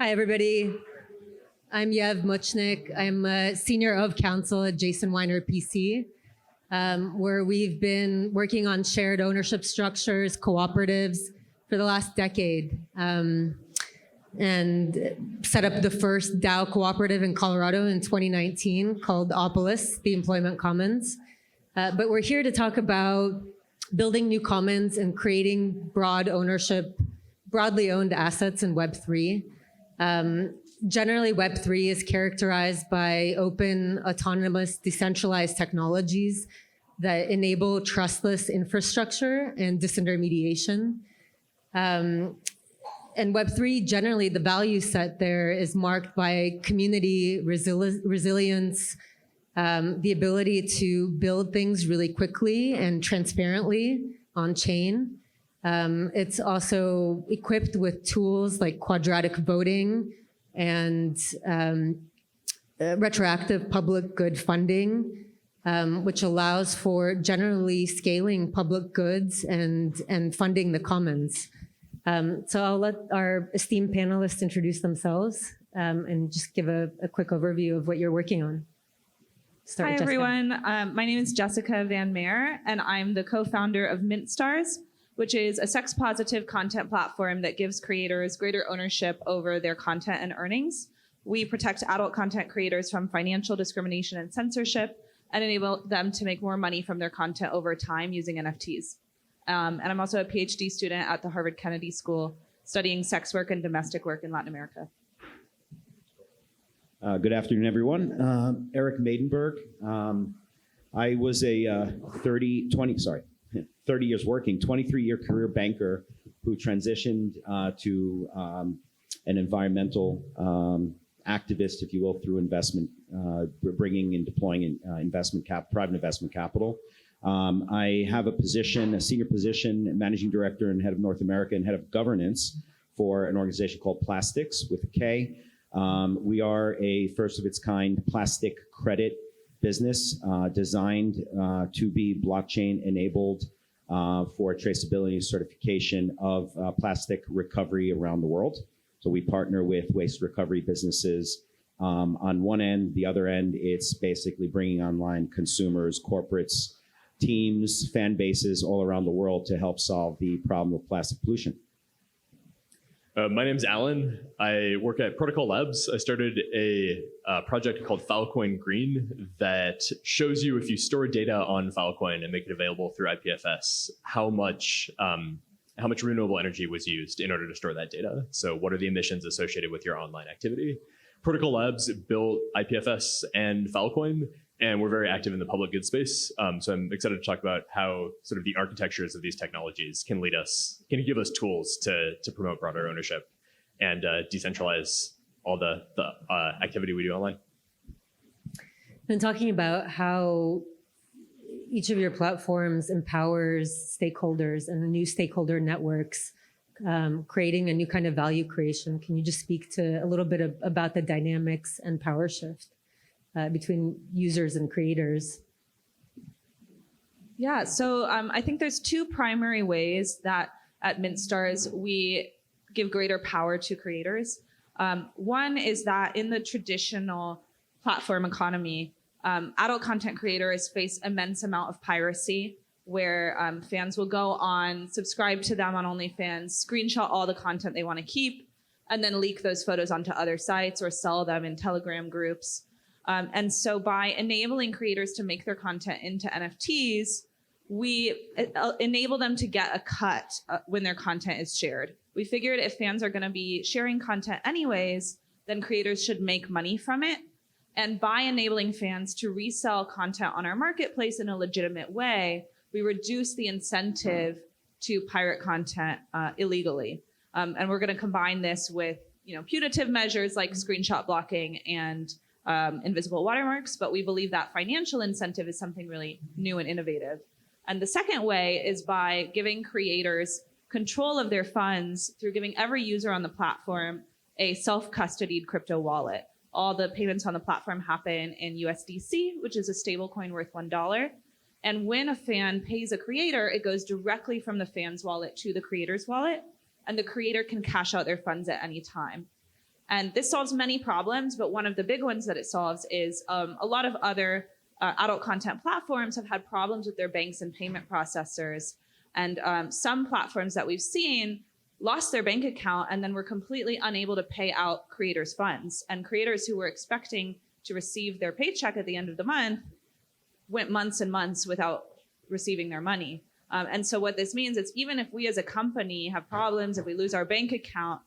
Hi, everybody. I'm Yev Muchnik. I'm a senior of Counsel at Jason Wiener PC, where we've been working on shared ownership structures, cooperatives for the last decade, and set up the first DAO cooperative in Colorado in 2019 called Opolis, the Employment Commons. But we're here to talk about building new commons and creating broad ownership, broadly owned assets in Web3. Generally, Web3 is characterized by open, autonomous, decentralized technologies that enable trustless infrastructure and disintermediation. And Web3, generally, the value set there is marked by community resilience, the ability to build things really quickly and transparently on chain. It's also equipped with tools like quadratic voting and retroactive public good funding, which allows for generally scaling public goods and funding the commons. So I'll let our esteemed panelists introduce themselves and just give a quick overview of what you're working on. Hi, everyone. My name is Jessica Van Meir, and I'm the co-founder of Mintstars, which is a sex-positive content platform that gives creators greater ownership over their content and earnings. We protect adult content creators from financial discrimination and censorship and enable them to make more money from their content over time using NFTs. And I'm also a PhD student at the Harvard Kennedy School studying sex work and domestic work in Latin America. Good afternoon, everyone. Eric Maidenburg. I was a 30 years working, 23-year career banker who transitioned to an environmental activist, if you will, through investment, bringing and deploying private investment capital. I have a senior position, managing director and head of North America and head of governance for an organization called Plastiks with a K. We are a first of its kind plastic credit business designed to be blockchain enabled for traceability certification of plastic recovery around the world. So we partner with waste recovery businesses on one end. The other end, it's basically bringing online consumers, corporates, teams, fan bases all around the world to help solve the problem of plastic pollution. My name's Alan. I work at Protocol Labs. I started a project called Filecoin Green that shows you, if you store data on Filecoin and make it available through IPFS, how much renewable energy was used in order to store that data. So what are the emissions associated with your online activity? Protocol Labs built IPFS and Filecoin, and we're very active in the public good space. So I'm excited to talk about how sort of the architectures of these technologies can give us tools to promote broader ownership and decentralize all the activity we do online. And talking about how each of your platforms empowers stakeholders and the new stakeholder networks, creating a new kind of value creation. Can you just speak to a little bit about the dynamics and power shift between users and creators? Yeah, so I think there's two primary ways that at Mintstars we give greater power to creators. One is that in the traditional platform economy, adult content creators face immense amount of piracy, where fans will go on, subscribe to them on OnlyFans, screenshot all the content they want to keep, and then leak those photos onto other sites or sell them in Telegram groups. And so by enabling creators to make their content into NFTs, we enable them to get a cut when their content is shared. We figured if fans are going to be sharing content anyways, then creators should make money from it. And by enabling fans to resell content on our marketplace in a legitimate way, we reduce the incentive to pirate content illegally. And we're going to combine this with punitive measures like screenshot blocking and invisible watermarks, but we believe that financial incentive is something really new and innovative. And the second way is by giving creators control of their funds through giving every user on the platform a self-custodied crypto wallet. All the payments on the platform happen in USDC, which is a stable coin worth $1. And when a fan pays a creator, it goes directly from the fan's wallet to the creator's wallet, and the creator can cash out their funds at any time. And this solves many problems, but one of the big ones that it solves is a lot of other adult content platforms have had problems with their banks and payment processors. And some platforms that we've seen lost their bank account and then were completely unable to pay out creators' funds. And creators who were expecting to receive their paycheck at the end of the month went months and months without receiving their money. And so what this means is even if we as a company have problems, if we lose our bank account,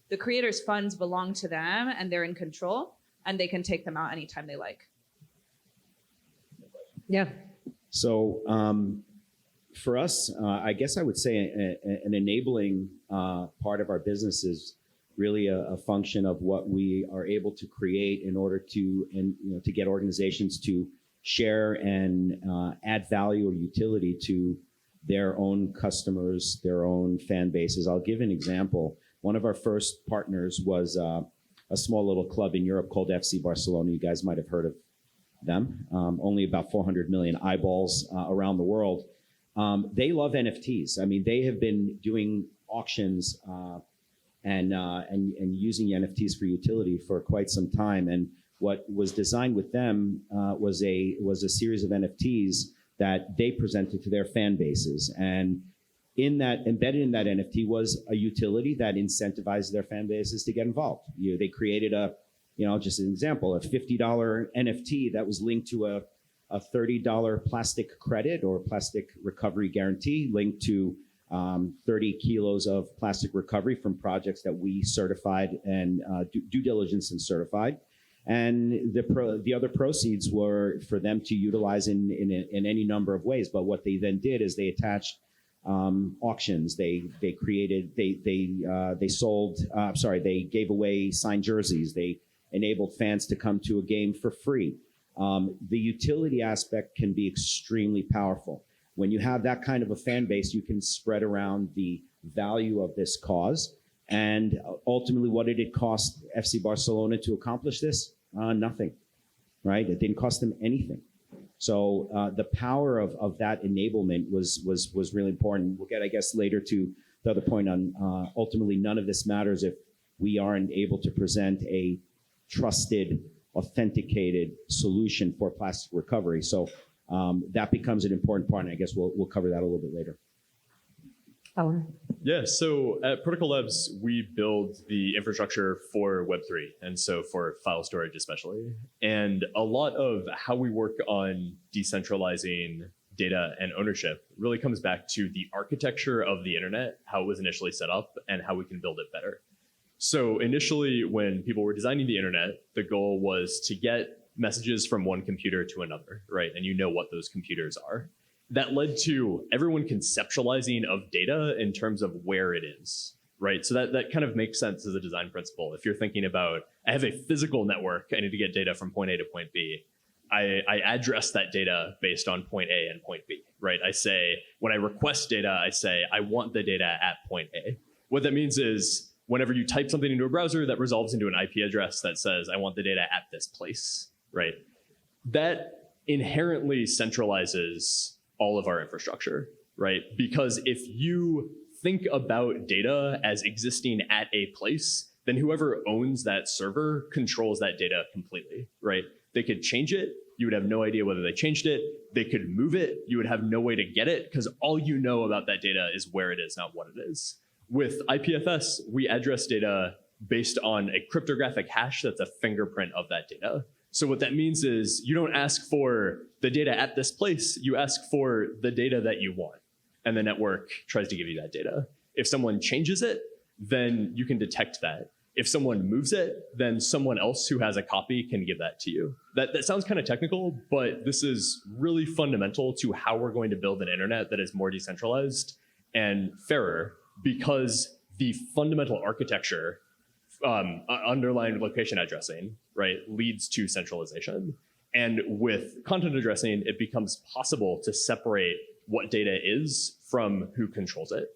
the creators' funds belong to them and they're in control and they can take them out anytime they like. Yeah. So for us, I guess I would say an enabling part of our business is really a function of what we are able to create in order to, to get organizations to share and add value or utility to their own customers, their own fan bases. I'll give an example. One of our first partners was a small little club in Europe called FC Barcelona. You guys might have heard of them. Only about 400 million eyeballs around the world. They love NFTs. I mean, they have been doing auctions and using NFTs for utility for quite some time. And what was designed with them was a series of NFTs that they presented to their fan bases. And embedded in that NFT was a utility that incentivized their fan bases to get involved. They created just an example, a $50 NFT that was linked to a $30 plastic credit or plastic recovery guarantee linked to 30 kilos of plastic recovery from projects that we certified and due diligence and certified. And the other proceeds were for them to utilize in any number of ways. But what they then did is they attached auctions. They gave away signed jerseys. They enabled fans to come to a game for free. The utility aspect can be extremely powerful. When you have that kind of a fan base, you can spread around the value of this cause. And ultimately, what did it cost FC Barcelona to accomplish this? Nothing, right? It didn't cost them anything. So the power of that enablement was really important. We'll get, I guess, later to the other point on ultimately none of this matters if we aren't able to present a trusted, authenticated solution for plastic recovery. So that becomes an important part, and I guess we'll cover that a little bit later. Yeah, so at Protocol Labs, we build the infrastructure for Web3, and so for file storage especially. And a lot of how we work on decentralizing data and ownership really comes back to the architecture of the internet, how it was initially set up, and how we can build it better. So initially, when people were designing the internet, the goal was to get messages from one computer to another, right? And you know what those computers are. That led to everyone conceptualizing of data in terms of where it is, right? So that kind of makes sense as a design principle. If you're thinking about, I have a physical network, I need to get data from point A to point B. I address that data based on point A and point B, right? I say, when I request data, I say, I want the data at point A. What that means is, whenever you type something into a browser, that resolves into an IP address that says, I want the data at this place, right? That inherently centralizes all of our infrastructure, right? Because if you think about data as existing at a place, then whoever owns that server controls that data completely, right? They could change it. You would have no idea whether they changed it. They could move it. You would have no way to get it because all you know about that data is where it is, not what it is. With IPFS, we address data based on a cryptographic hash that's a fingerprint of that data. So what that means is you don't ask for the data at this place, you ask for the data that you want. And the network tries to give you that data. If someone changes it, then you can detect that. If someone moves it, then someone else who has a copy can give that to you. That sounds kind of technical, but this is really fundamental to how we're going to build an internet that is more decentralized and fairer, because the fundamental architecture underlying location addressing, right, leads to centralization. And with content addressing, it becomes possible to separate what data is from who controls it.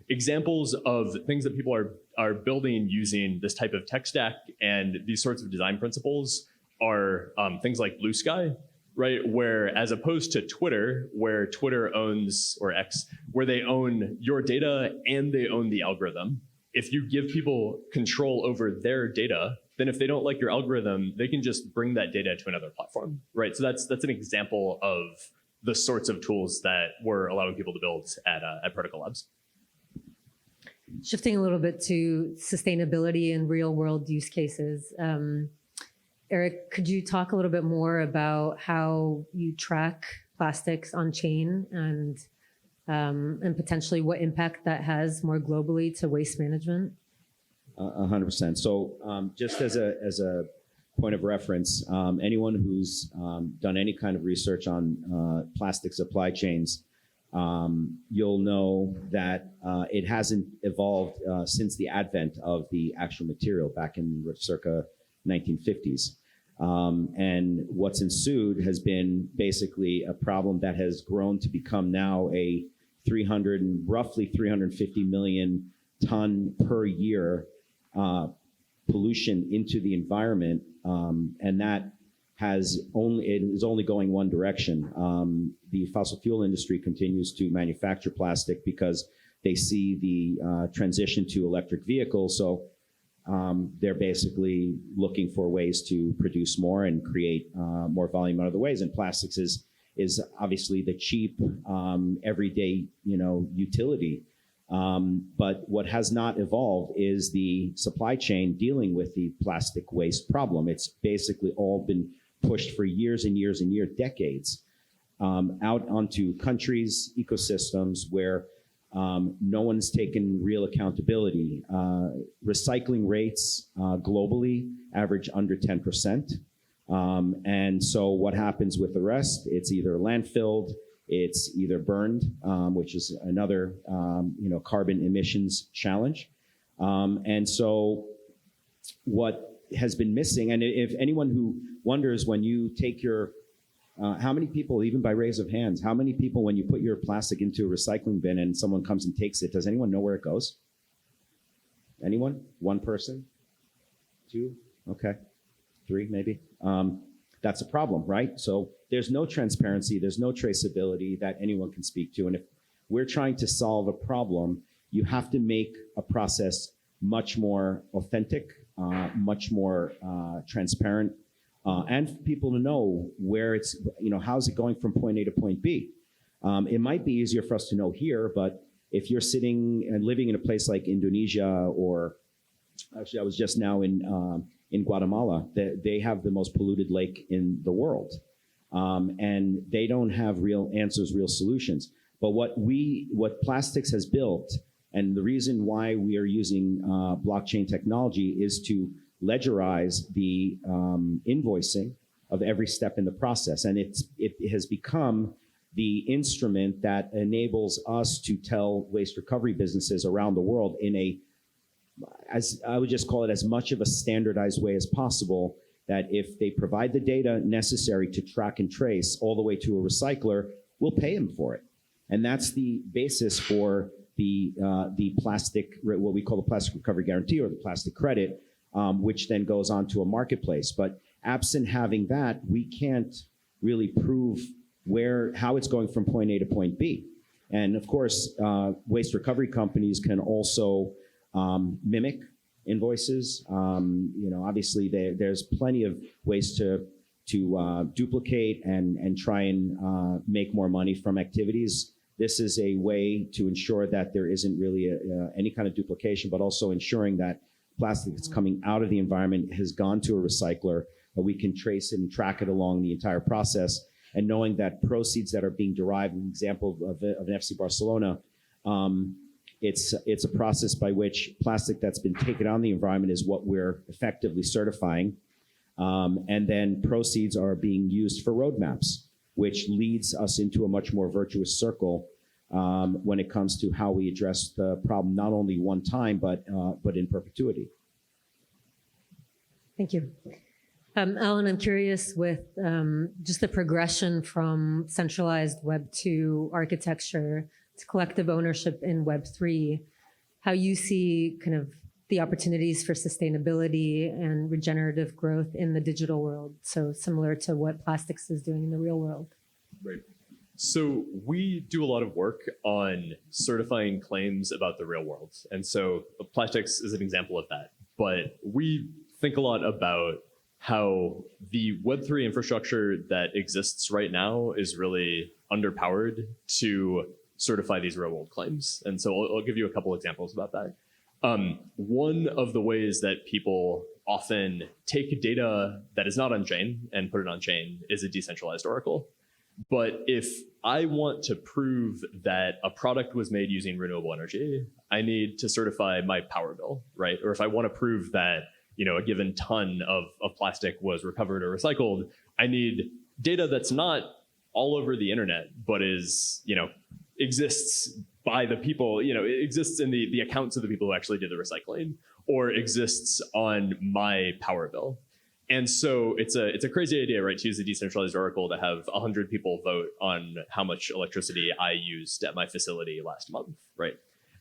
Examples of things that people are building using this type of tech stack and these sorts of design principles are things like Blue Sky, right? Where as opposed to Twitter, where Twitter owns, or X, where they own your data and they own the algorithm. If you give people control over their data then if they don't like your algorithm, they can just bring that data to another platform, right? So that's an example of the sorts of tools that we're allowing people to build at Protocol Labs. Shifting a little bit to sustainability and real world use cases. Eric, could you talk a little bit more about how you track plastics on chain and potentially what impact that has more globally to waste management? 100%. So just as a point of reference, anyone who's done any kind of research on plastic supply chains, you'll know that it hasn't evolved since the advent of the actual material back in circa 1950s. And what's ensued has been basically a problem that has grown to become now a roughly 350 million ton per year pollution into the environment, and that is only going one direction. The fossil fuel industry continues to manufacture plastic because they see the transition to electric vehicles. So they're basically looking for ways to produce more and create more volume out of the ways. And plastics is obviously the cheap, everyday, utility. But what has not evolved is the supply chain dealing with the plastic waste problem. It's basically all been pushed for years and years and years, decades, out onto countries, ecosystems where no one's taken real accountability. Recycling rates globally average under 10%. And so what happens with the rest? It's either landfilled, it's either burned, which is another carbon emissions challenge. And so what has been missing, and if anyone who wonders when you take your how many people, even by raise of hands, how many people, when you put your plastic into a recycling bin and someone comes and takes it, does anyone know where it goes? Anyone? One person? Two? Okay. Three, maybe. That's a problem, right? So there's no transparency, there's no traceability that anyone can speak to. And if we're trying to solve a problem, you have to make a process much more authentic, much more transparent, and for people to know where it's, how's it going from point A to point B. It might be easier for us to know here, but if you're sitting and living in a place like Indonesia, or actually I was just now in Guatemala, they have the most polluted lake in the world. And they don't have real answers, real solutions. But what Plastiks has built, and the reason why we are using blockchain technology, is to ledgerize the invoicing of every step in the process. And it has become the instrument that enables us to tell waste recovery businesses around the world as I would just call it, as much of a standardized way as possible, that if they provide the data necessary to track and trace all the way to a recycler, we'll pay them for it. And that's the basis for the plastic, what we call the plastic recovery guarantee, or the plastic credit, which then goes on to a marketplace. But absent having that, we can't really prove how it's going from point A to point B. And of course, waste recovery companies can also mimic invoices. Obviously there's plenty of ways to duplicate and try and make more money from activities. This is a way to ensure that there isn't really any kind of duplication, but also ensuring that plastic that's coming out of the environment has gone to a recycler, that we can trace it and track it along the entire process, and knowing that proceeds that are being derived, an example of an FC Barcelona, it's a process by which plastic that's been taken out of the environment is what we're effectively certifying. And then proceeds are being used for roadmaps, which leads us into a much more virtuous circle when it comes to how we address the problem, not only one time, but in perpetuity. Thank you. Alan, I'm curious with just the progression from centralized Web 2 architecture to collective ownership in Web3, how you see kind of the opportunities for sustainability and regenerative growth in the digital world. So similar to what Plastiks is doing in the real world. Right. So we do a lot of work on certifying claims about the real world. And so Plastiks is an example of that. But we think a lot about how the Web3 infrastructure that exists right now is really underpowered to certify these real world claims. And so I'll give you a couple examples about that. One of the ways that people often take data that is not on-chain and put it on-chain is a decentralized oracle. But if I want to prove that a product was made using renewable energy, I need to certify my power bill, right? Or if I want to prove that, a given ton of plastic was recovered or recycled, I need data that's not all over the internet, but is, exists by the people, it exists in the accounts of the people who actually did the recycling, or exists on my power bill. And so it's a crazy idea, right, to use a decentralized oracle to have 100 people vote on how much electricity I used at my facility last month, right?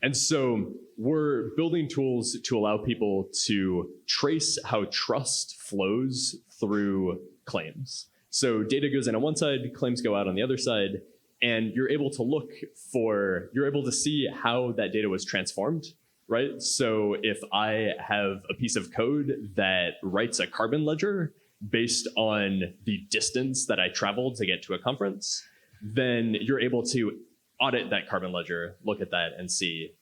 And so we're building tools to allow people to trace how trust flows through claims. So data goes in on one side, claims go out on the other side, and you're able to see how that data was transformed, right? So if I have a piece of code that writes a carbon ledger based on the distance that I traveled to get to a conference, then you're able to audit that carbon ledger, look at that and see,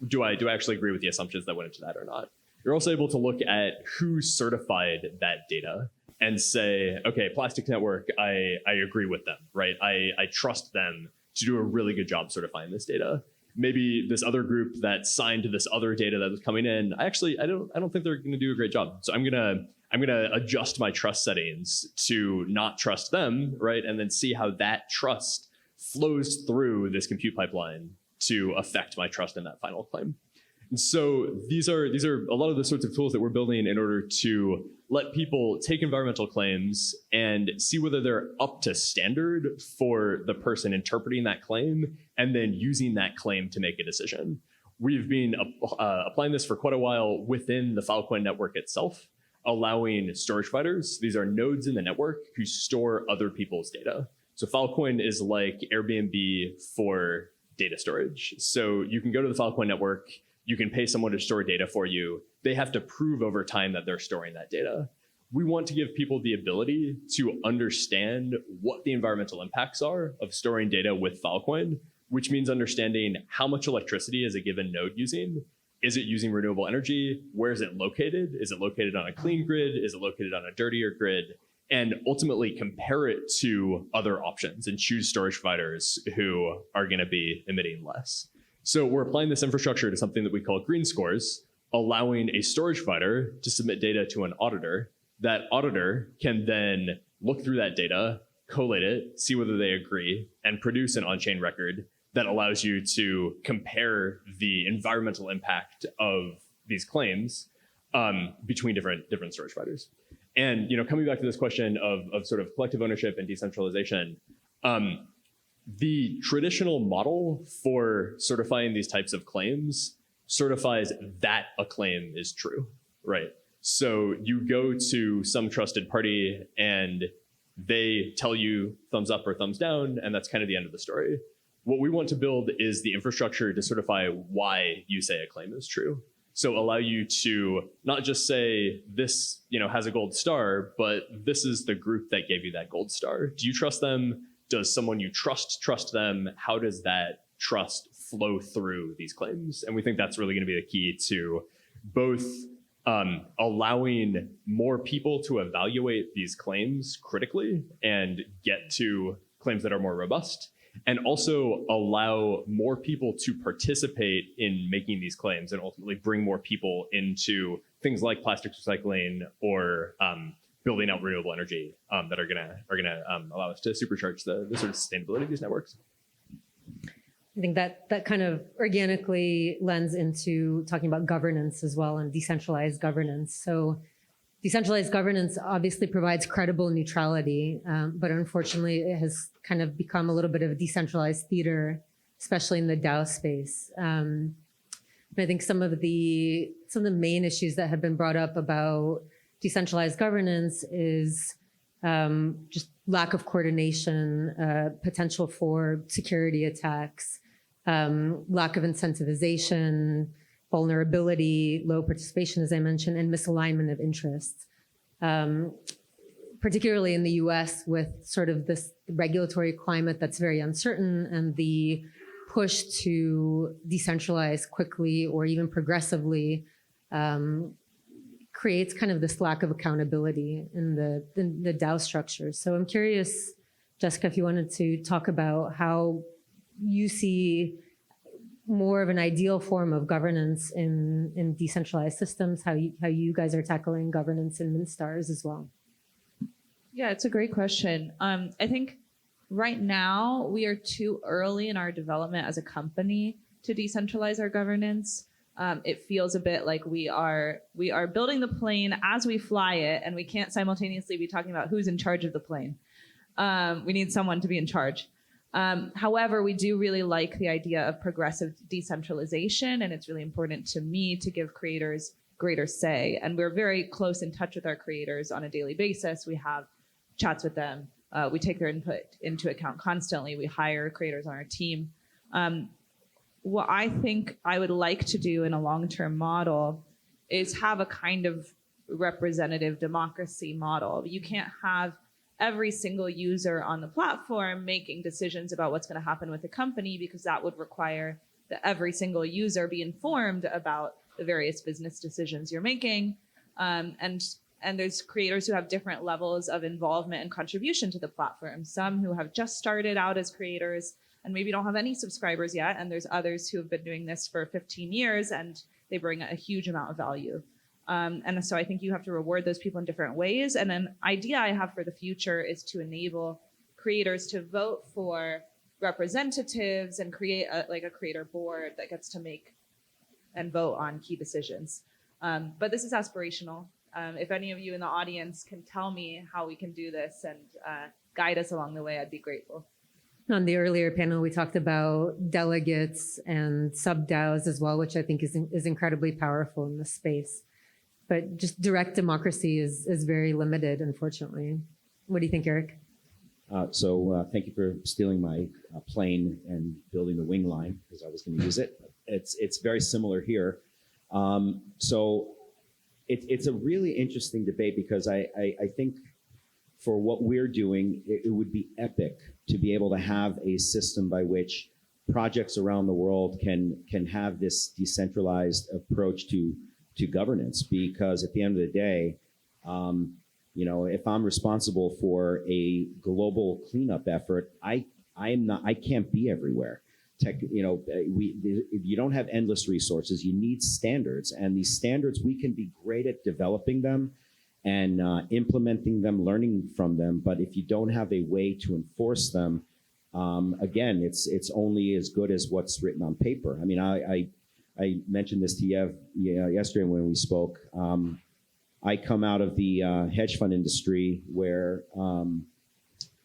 do I actually agree with the assumptions that went into that or not? You're also able to look at who certified that data and say, okay, Plastiks Network, I agree with them, right? I trust them to do a really good job certifying this data. Maybe this other group that signed to this other data that was coming in, I don't think they're going to do a great job. So I'm gonna adjust my trust settings to not trust them, right? And then see how that trust flows through this compute pipeline to affect my trust in that final claim. And so these are a lot of the sorts of tools that we're building in order to let people take environmental claims and see whether they're up to standard for the person interpreting that claim and then using that claim to make a decision. We've been applying this for quite a while within the Filecoin network itself, allowing storage providers, these are nodes in the network who store other people's data. So Filecoin is like Airbnb for data storage. So you can go to the Filecoin network, you can pay someone to store data for you. They have to prove over time that they're storing that data. We want to give people the ability to understand what the environmental impacts are of storing data with Filecoin, which means understanding how much electricity is a given node using. Is it using renewable energy? Where is it located? Is it located on a clean grid? Is it located on a dirtier grid? And ultimately compare it to other options and choose storage providers who are going to be emitting less. So we're applying this infrastructure to something that we call green scores, allowing a storage provider to submit data to an auditor. That auditor can then look through that data, collate it, see whether they agree, and produce an on-chain record that allows you to compare the environmental impact of these claims between different storage providers. And coming back to this question of sort of collective ownership and decentralization, the traditional model for certifying these types of claims certifies that a claim is true, right? So you go to some trusted party and they tell you thumbs up or thumbs down, and that's kind of the end of the story. What we want to build is the infrastructure to certify why you say a claim is true. So allow you to not just say this, has a gold star, but this is the group that gave you that gold star. Do you trust them? Does someone you trust them? How does that trust flow through these claims? And we think that's really going to be the key to both allowing more people to evaluate these claims critically and get to claims that are more robust, and also allow more people to participate in making these claims and ultimately bring more people into things like plastics recycling or building out renewable energy that are gonna allow us to supercharge the sort of sustainability of these networks. I think that kind of organically lends into talking about governance as well and decentralized governance. So decentralized governance obviously provides credible neutrality, but unfortunately it has kind of become a little bit of a decentralized theater, especially in the DAO space. And I think some of the main issues that have been brought up about decentralized governance is just lack of coordination, potential for security attacks, lack of incentivization, vulnerability, low participation, as I mentioned, and misalignment of interests. Particularly in the US with sort of this regulatory climate that's very uncertain and the push to decentralize quickly or even progressively creates kind of this lack of accountability in the DAO structure. So I'm curious, Jessica, if you wanted to talk about how you see more of an ideal form of governance in decentralized systems, how you guys are tackling governance in Mintstars as well. Yeah, it's a great question. I think right now we are too early in our development as a company to decentralize our governance. It feels a bit like we are building the plane as we fly it, and we can't simultaneously be talking about who's in charge of the plane. We need someone to be in charge. However, we do really like the idea of progressive decentralization, and it's really important to me to give creators greater say. And we're very close in touch with our creators on a daily basis. We have chats with them. We take their input into account constantly. We hire creators on our team. What I think I would like to do in a long-term model is have a kind of representative democracy model. You can't have every single user on the platform making decisions about what's going to happen with the company, because that would require that every single user be informed about the various business decisions you're making. And there's creators who have different levels of involvement and contribution to the platform. Some who have just started out as creators and maybe don't have any subscribers yet. And there's others who have been doing this for 15 years and they bring a huge amount of value. And so I think you have to reward those people in different ways. And an idea I have for the future is to enable creators to vote for representatives and create a creator board that gets to make and vote on key decisions. But this is aspirational. If any of you in the audience can tell me how we can do this and guide us along the way, I'd be grateful. On the earlier panel, we talked about delegates and sub-DAOs as well, which I think is incredibly powerful in this space. But just direct democracy is very limited, unfortunately. What do you think, Eric? So thank you for stealing my plane and building the wing line, because I was going to use it. It's very similar here. So it's a really interesting debate, because I think for what we're doing, it would be epic to be able to have a system by which projects around the world can have this decentralized approach to governance. Because at the end of the day, if I'm responsible for a global cleanup effort, I can't be everywhere. You don't have endless resources. You need standards, and these standards, we can be great at developing them and implementing them, learning from them. But if you don't have a way to enforce them, again, it's only as good as what's written on paper. I mean, I mentioned this to Yev yesterday when we spoke. I come out of the hedge fund industry where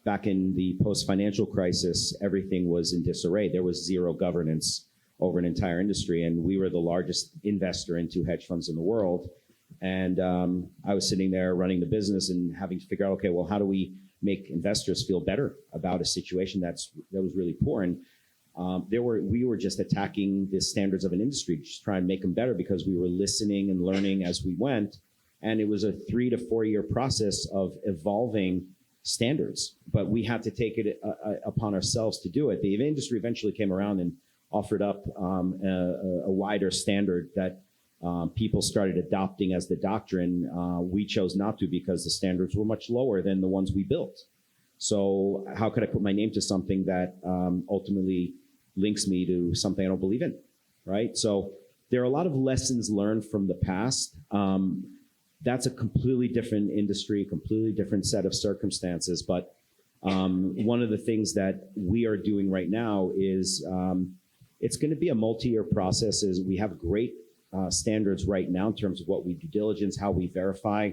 back in the post-financial crisis, everything was in disarray. There was zero governance over an entire industry, and we were the largest investor into hedge funds in the world. And I was sitting there running the business and having to figure out, okay, well, how do we make investors feel better about a situation that was really poor? And we were just attacking the standards of an industry, just trying to make them better, because we were listening and learning as we went. And it was a 3 to 4 year process of evolving standards, but we had to take it upon ourselves to do it. The industry eventually came around and offered up a wider standard that people started adopting as the doctrine. We chose not to, because the standards were much lower than the ones we built. So how could I put my name to something that ultimately links me to something I don't believe in, right? So there are a lot of lessons learned from the past. That's a completely different industry, completely different set of circumstances. But one of the things that we are doing right now is it's going to be a multi-year process. Is we have great standards right now in terms of what we do diligence, how we verify,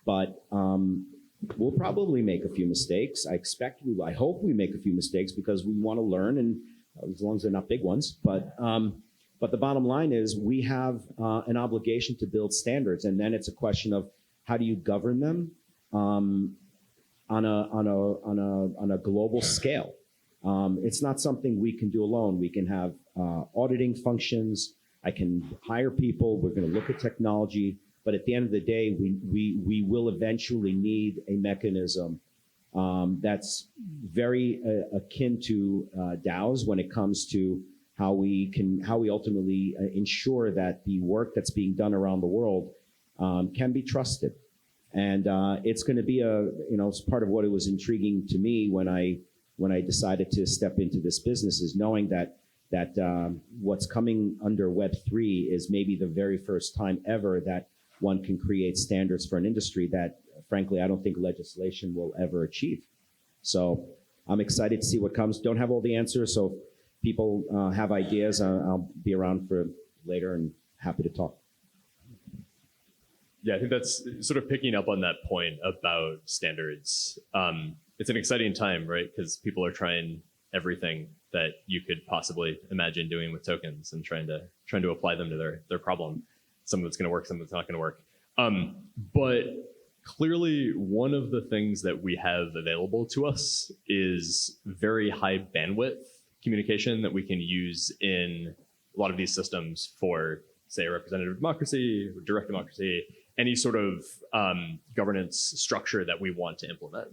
but we'll probably make a few mistakes. I hope we make a few mistakes, because we want to learn, and as long as they're not big ones. But the bottom line is we have an obligation to build standards, and then it's a question of how do you govern them on a global scale. It's not something we can do alone. We can have auditing functions. I can hire people. We're going to look at technology. But at the end of the day, we will eventually need a mechanism that's very akin to DAOs when it comes to how we ultimately ensure that the work that's being done around the world can be trusted. And it's going to be it's part of what it was intriguing to me when I decided to step into this business, is knowing that what's coming under Web3 is maybe the very first time ever that one can create standards for an industry that, frankly, I don't think legislation will ever achieve. So I'm excited to see what comes. Don't have all the answers, so if people have ideas, I'll be around for later and happy to talk. Yeah, I think that's sort of picking up on that point about standards. It's an exciting time, right? Because people are trying everything that you could possibly imagine doing with tokens and trying to apply them to their problem. Some of it's going to work, some of it's not going to work. But clearly, one of the things that we have available to us is very high bandwidth communication that we can use in a lot of these systems for, say, representative democracy, direct democracy, any sort of governance structure that we want to implement.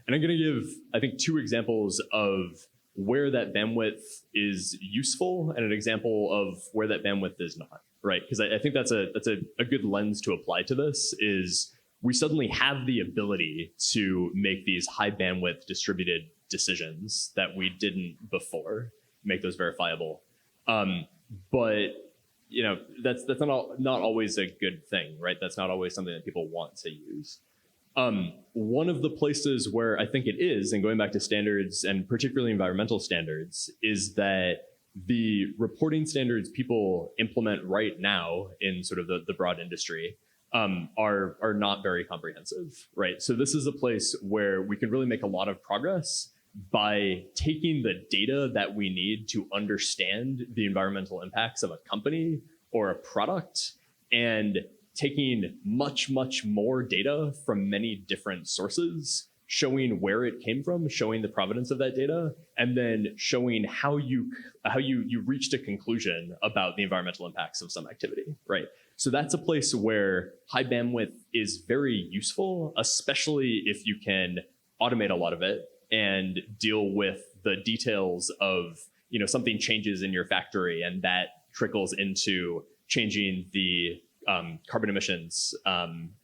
And I'm going to give, I think, 2 examples of where that bandwidth is useful and an example of where that bandwidth is not, right? Because I think that's a good lens to apply to this, is we suddenly have the ability to make these high bandwidth distributed decisions that we didn't before, make those verifiable. But that's not always a good thing, right? That's not always something that people want to use. One of the places where I think it is, and going back to standards and particularly environmental standards, is that the reporting standards people implement right now in sort of the broad industry are not very comprehensive, right? So this is a place where we can really make a lot of progress by taking the data that we need to understand the environmental impacts of a company or a product and taking much, much more data from many different sources, showing where it came from, showing the provenance of that data, and then showing how you reached a conclusion about the environmental impacts of some activity, right? So that's a place where high bandwidth is very useful, especially if you can automate a lot of it and deal with the details of, something changes in your factory and that trickles into changing the carbon emissions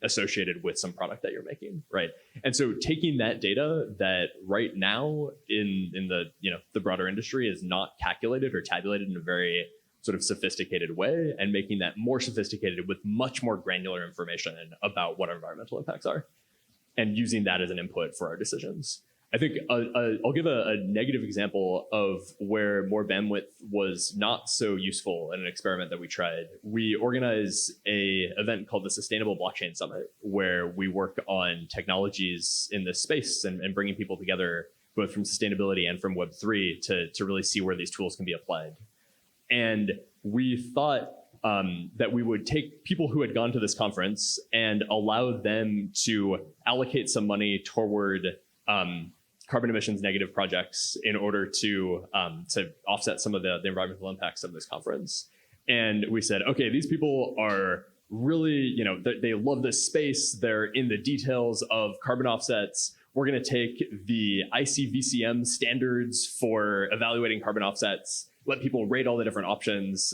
associated with some product that you're making, right? And so taking that data that right now in the broader industry is not calculated or tabulated in a very sort of sophisticated way, and making that more sophisticated with much more granular information about what our environmental impacts are, and using that as an input for our decisions. I think I'll give a negative example of where more bandwidth was not so useful in an experiment that we tried. We organize an event called the Sustainable Blockchain Summit, where we work on technologies in this space and bringing people together, both from sustainability and from Web3, to really see where these tools can be applied. And we thought that we would take people who had gone to this conference and allow them to allocate some money toward carbon emissions negative projects in order to offset some of the environmental impacts of this conference. And we said, okay, these people are really, they love this space. They're in the details of carbon offsets. We're going to take the ICVCM standards for evaluating carbon offsets, let people rate all the different options,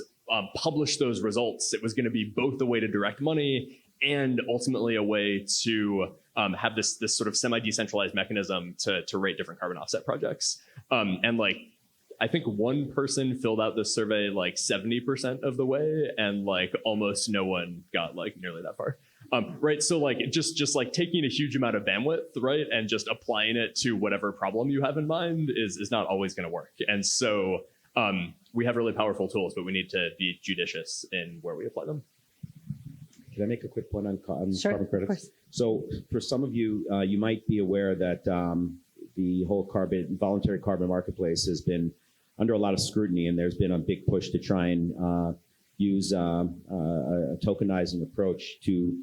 publish those results. It was going to be both a way to direct money and ultimately a way to have this sort of semi-decentralized mechanism to rate different carbon offset projects. And I think one person filled out this survey 70% of the way, and almost no one got nearly that far. Right, so just taking a huge amount of bandwidth, right, and just applying it to whatever problem you have in mind is not always going to work. And so we have really powerful tools, but we need to be judicious in where we apply them. Can I make a quick point on Sure, carbon credits? of course. So for some of you, you might be aware that the whole voluntary carbon marketplace has been under a lot of scrutiny, and there's been a big push to try and use a tokenizing approach to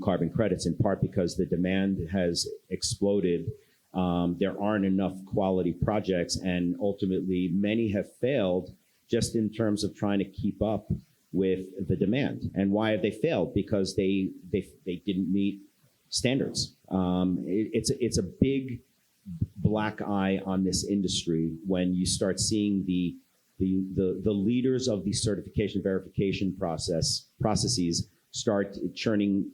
carbon credits, in part because the demand has exploded. There aren't enough quality projects, and ultimately many have failed just in terms of trying to keep up with the demand. And why have they failed? Because they didn't meet standards. It's a big black eye on this industry when you start seeing the leaders of the certification verification processes start churning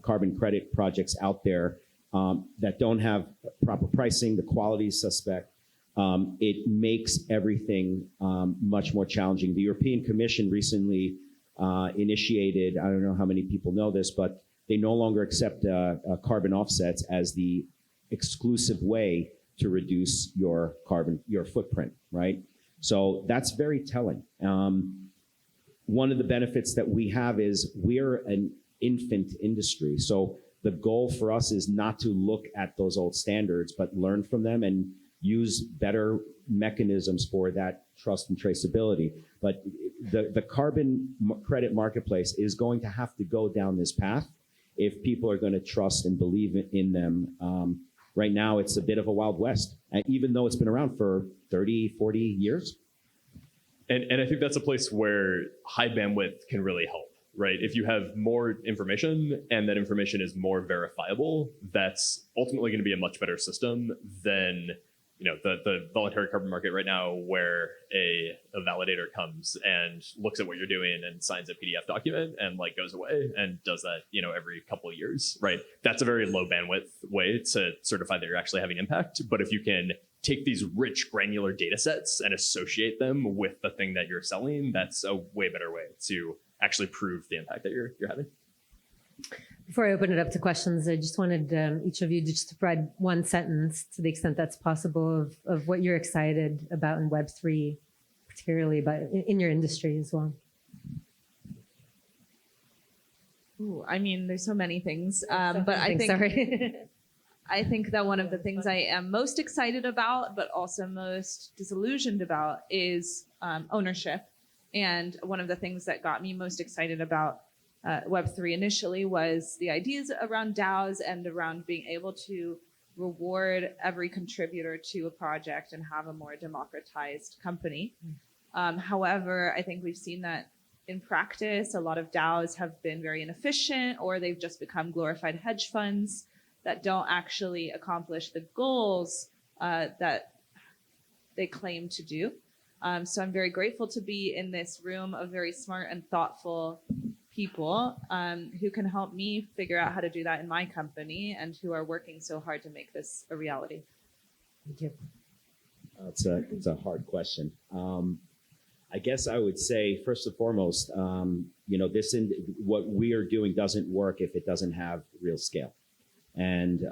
carbon credit projects out there that don't have proper pricing, the quality is suspect. It makes everything much more challenging. The European Commission recently initiated, I don't know how many people know this, but they no longer accept carbon offsets as the exclusive way to reduce your footprint, right? So that's very telling. One of the benefits that we have is we're an infant industry. So the goal for us is not to look at those old standards, but learn from them and use better mechanisms for that trust and traceability. But the carbon credit marketplace is going to have to go down this path if people are going to trust and believe in them. Right now, it's a bit of a Wild West, and even though it's been around for 30, 40 years. And I think that's a place where high bandwidth can really help, right? If you have more information and that information is more verifiable, that's ultimately going to be a much better system than the voluntary carbon market right now, where a validator comes and looks at what you're doing and signs a PDF document and goes away and does that, every couple of years, right? That's a very low bandwidth way to certify that you're actually having impact. But if you can take these rich granular data sets and associate them with the thing that you're selling, that's a way better way to actually prove the impact that you're having. Before I open it up to questions, I just wanted each of you just to provide one sentence, to the extent that's possible, of what you're excited about in Web3, particularly about in your industry as well. Ooh, I mean, there's so many things, but I think I think that one of the things I am most excited about, but also most disillusioned about, is ownership. And one of the things that got me most excited about Web3 initially was the ideas around DAOs and around being able to reward every contributor to a project and have a more democratized company. However, I think we've seen that in practice, a lot of DAOs have been very inefficient, or they've just become glorified hedge funds that don't actually accomplish the goals that they claim to do. So I'm very grateful to be in this room of very smart and thoughtful people who can help me figure out how to do that in my company, and who are working so hard to make this a reality. Thank you. It's a hard question. I guess I would say, first and foremost, what we are doing doesn't work if it doesn't have real scale. And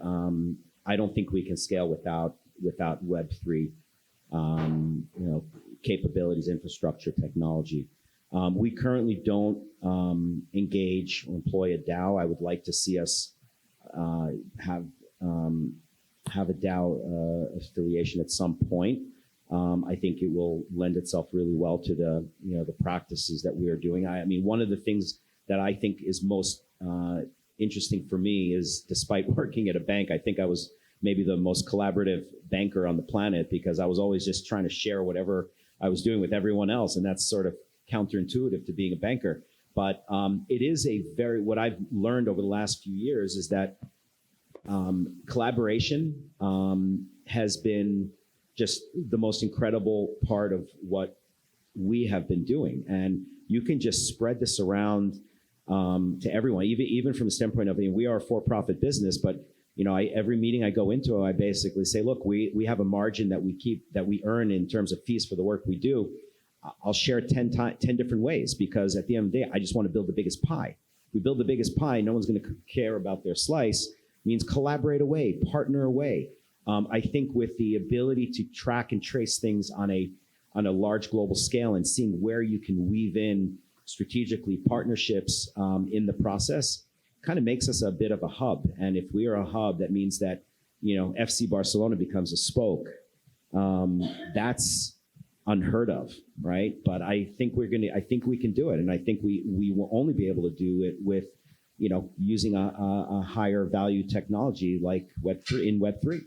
I don't think we can scale without Web3, capabilities, infrastructure, technology. We currently don't engage or employ a DAO. I would like to see us have a DAO affiliation at some point. I think it will lend itself really well to the practices that we are doing. I mean, one of the things that I think is most interesting for me is, despite working at a bank, I think I was maybe the most collaborative banker on the planet, because I was always just trying to share whatever I was doing with everyone else, and that's sort of counterintuitive to being a banker. But it is what I've learned over the last few years is that collaboration has been just the most incredible part of what we have been doing. And you can just spread this around to everyone, even from the standpoint of, we are a for-profit business, but every meeting I go into, I basically say, look, we have a margin that we earn in terms of fees for the work we do. I'll share 10 different ways, because at the end of the day, I just want to build the biggest pie. If we build the biggest pie, no one's going to care about their slice. It means collaborate away, partner away. I think with the ability to track and trace things on a large global scale, and seeing where you can weave in strategically partnerships in the process, kind of makes us a bit of a hub. And if we are a hub, that means that FC Barcelona becomes a spoke. That's unheard of, right? But I think we can do it, and I think we will only be able to do it with using a higher value technology like Web3.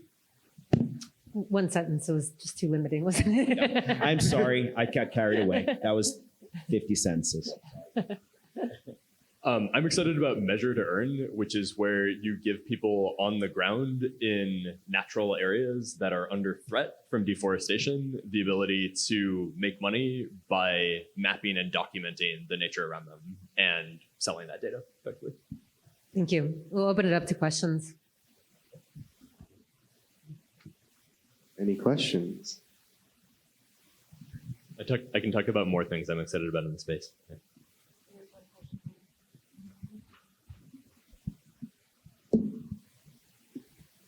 One sentence was just too limiting, wasn't it? Yeah. I'm sorry, I got carried away. That was 50 sentences. I'm excited about Measure to Earn, which is where you give people on the ground in natural areas that are under threat from deforestation the ability to make money by mapping and documenting the nature around them and selling that data effectively. Thank you. We'll open it up to questions. Any questions? I can talk about more things I'm excited about in the space. Yeah.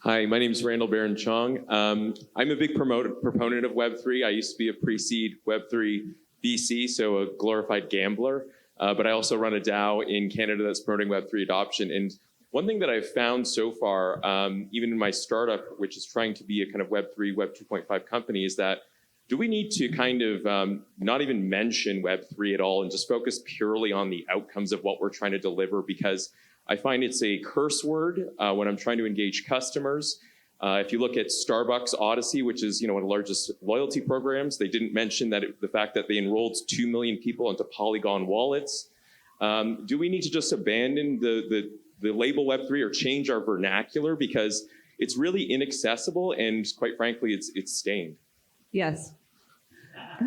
Hi, my name is Randall Barron Chong. I'm a big proponent of Web3. I used to be a pre-seed Web3 VC, so a glorified gambler. But I also run a DAO in Canada that's promoting Web3 adoption. And one thing that I've found so far, even in my startup, which is trying to be a kind of Web3, Web 2.5 company, is that do we need to kind of not even mention Web3 at all and just focus purely on the outcomes of what we're trying to deliver? Because I find it's a curse word when I'm trying to engage customers. If you look at Starbucks Odyssey, which is one of the largest loyalty programs, they didn't mention that the fact that they enrolled 2 million people into Polygon wallets. Do we need to just abandon the label Web3 or change our vernacular because it's really inaccessible and quite frankly, it's stained? Yes.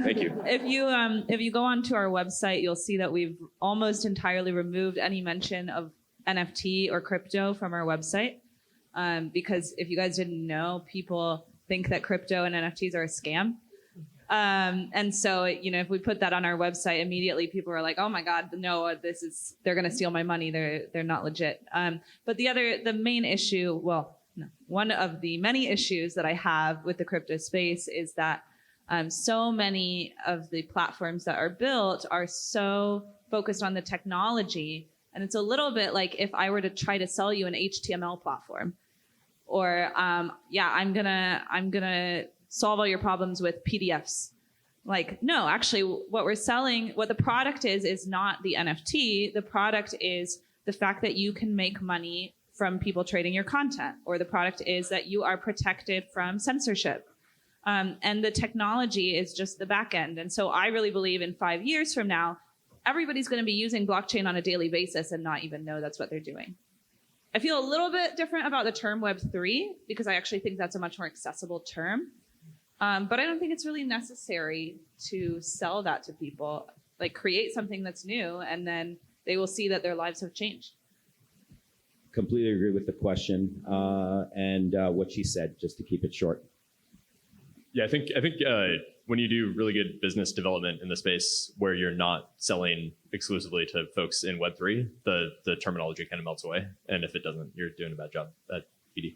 Thank you. If you go onto our website, you'll see that we've almost entirely removed any mention of NFT or crypto from our website. Because if you guys didn't know, people think that crypto and NFTs are a scam. And so, if we put that on our website, immediately people are like, oh my God, no, they're going to steal my money. They're not legit. But the main issue, one of the many issues that I have with the crypto space is that so many of the platforms that are built are so focused on the technology. And it's a little bit like if I were to try to sell you an HTML platform, or I'm gonna solve all your problems with PDFs. Like, no, actually, what the product is not the NFT. The product is the fact that you can make money from people trading your content, or the product is that you are protected from censorship. And the technology is just the back end. And so I really believe in 5 years from now, everybody's going to be using blockchain on a daily basis and not even know that's what they're doing. I feel a little bit different about the term Web3 because I actually think that's a much more accessible term. But I don't think it's really necessary to sell that to people. Like, create something that's new and then they will see that their lives have changed. Completely agree with the question and what she said, just to keep it short. Yeah, I think when you do really good business development in the space where you're not selling exclusively to folks in Web3, the terminology kind of melts away. And if it doesn't, you're doing a bad job at BD.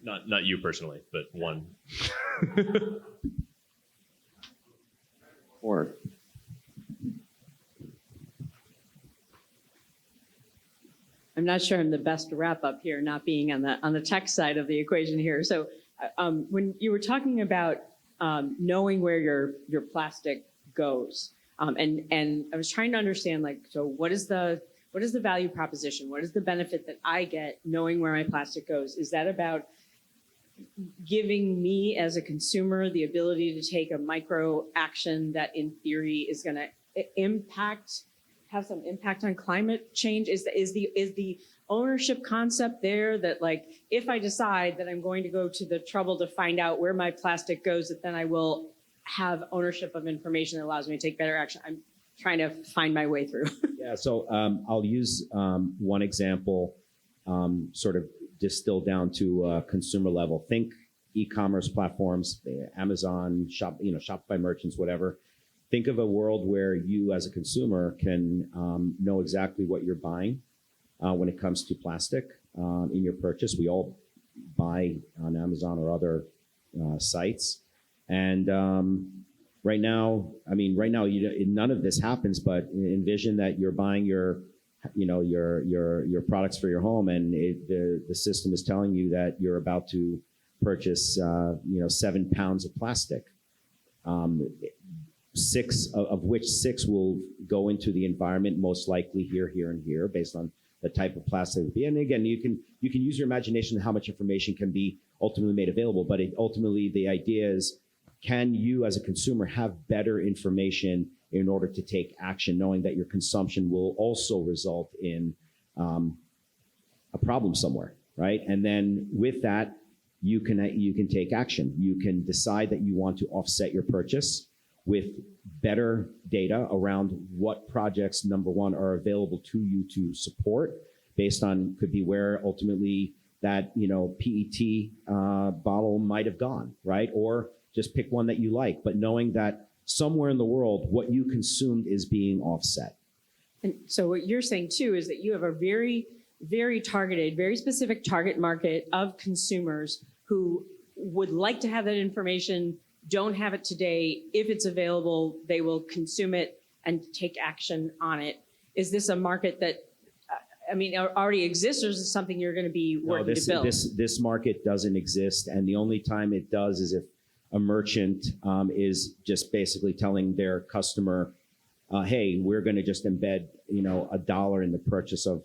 Not you personally, but one. Or I'm not sure I'm the best to wrap up here, not being on the tech side of the equation here. So when you were talking about knowing where your plastic goes, and I was trying to understand, like, so what is the value proposition? What is the benefit that I get knowing where my plastic goes? Is that about giving me as a consumer the ability to take a micro action that in theory is going to have some impact on climate change? Is the ownership concept there that, like, if I decide that I'm going to go to the trouble to find out where my plastic goes, that then I will have ownership of information that allows me to take better action? I'm trying to find my way through. Yeah, so I'll use one example, sort of distilled down to consumer level. Think e-commerce platforms, Amazon, Shopify merchants, whatever. Think of a world where you as a consumer can know exactly what you're buying when it comes to plastic in your purchase. We all buy on Amazon or other sites. And right now, none of this happens, but envision that you're buying your products for your home, and the system is telling you that you're about to purchase 7 pounds of plastic. 6 of which 6 will go into the environment, most likely here, and here, based on the type of plastic it would be. And again, you can use your imagination how much information can be ultimately made available. But ultimately, the idea is, can you as a consumer have better information in order to take action, knowing that your consumption will also result in a problem somewhere, right? And then with that, you can take action. You can decide that you want to offset your purchase with better data around what projects, number one, are available to you to support based on, could be where ultimately that, PET bottle might have gone, right? Or just pick one that you like, but knowing that somewhere in the world, what you consumed is being offset. And so what you're saying too is that you have a very, very targeted, very specific target market of consumers who would like to have that information, don't have it today. If it's available, they will consume it and take action on it. Is this a market that, already exists, or is this something you're going to be working to build? This market doesn't exist, and the only time it does is if a merchant is just basically telling their customer, hey, we're going to just embed, $1 in the purchase of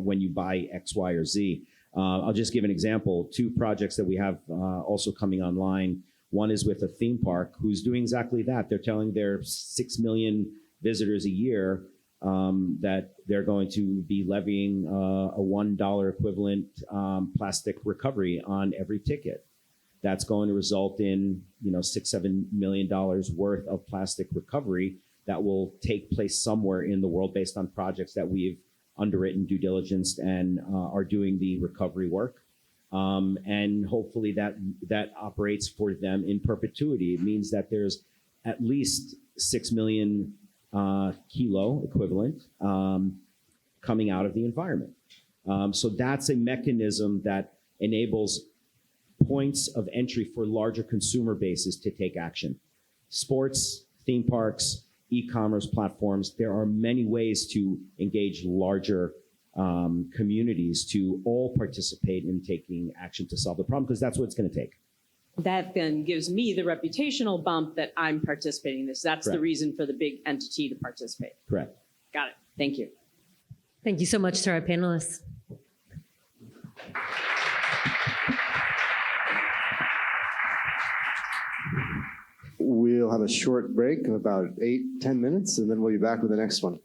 when you buy X, Y, or Z. I'll just give an example. 2 projects that we have also coming online. One is with a theme park who's doing exactly that. They're telling their 6 million visitors a year that they're going to be levying a $1 equivalent plastic recovery on every ticket. That's going to result in $6-7 million worth of plastic recovery that will take place somewhere in the world based on projects that we've underwritten, due diligence, and are doing the recovery work. And hopefully that operates for them in perpetuity. It means that there's at least 6 million kilo equivalent coming out of the environment. So that's a mechanism that enables points of entry for larger consumer bases to take action. Sports, theme parks, e-commerce platforms, there are many ways to engage larger communities to all participate in taking action to solve the problem, because that's what it's going to take. That then gives me the reputational bump that I'm participating in this. That's Correct. the reason for the big entity to participate. Correct. Got it. Thank you. Thank you so much to our panelists. We'll have a short break of about 8-10 minutes, and then we'll be back with the next one.